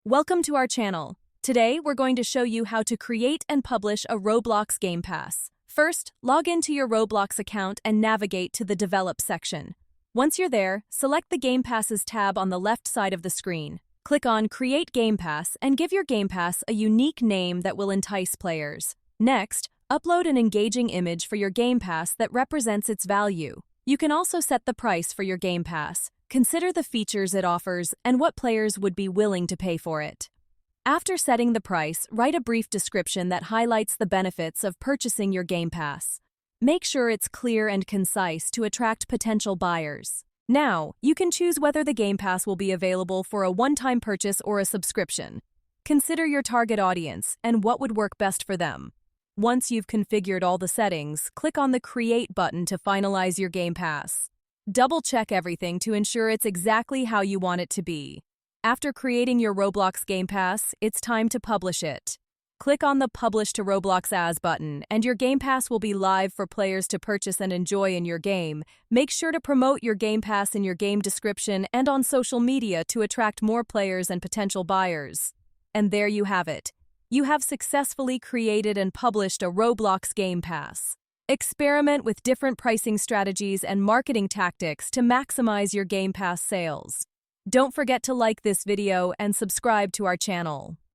Welcome to our channel. Today, we're going to show you how to create and publish a Roblox Gamepass. First, log into your Roblox account and navigate to the Develop section. Once you're there, select the Gamepasses tab on the left side of the screen. Click on Create Gamepass and give your Gamepass a unique name that will entice players. Next, upload an engaging image for your Gamepass that represents its value. You can also set the price for your Gamepass. Consider the features it offers and what players would be willing to pay for it. After setting the price, write a brief description that highlights the benefits of purchasing your Gamepass. Make sure it's clear and concise to attract potential buyers. Now, you can choose whether the Gamepass will be available for a one-time purchase or a subscription. Consider your target audience and what would work best for them. Once you've configured all the settings, click on the Create button to finalize your Gamepass. Double-check everything to ensure it's exactly how you want it to be. After creating your Roblox Gamepass, it's time to publish it. Click on the Publish to Roblox As button, and your Gamepass will be live for players to purchase and enjoy in your game. Make sure to promote your Gamepass in your game description and on social media to attract more players and potential buyers. And there you have it. You have successfully created and published a Roblox Gamepass. Experiment with different pricing strategies and marketing tactics to maximize your Gamepass sales. Don't forget to like this video and subscribe to our channel.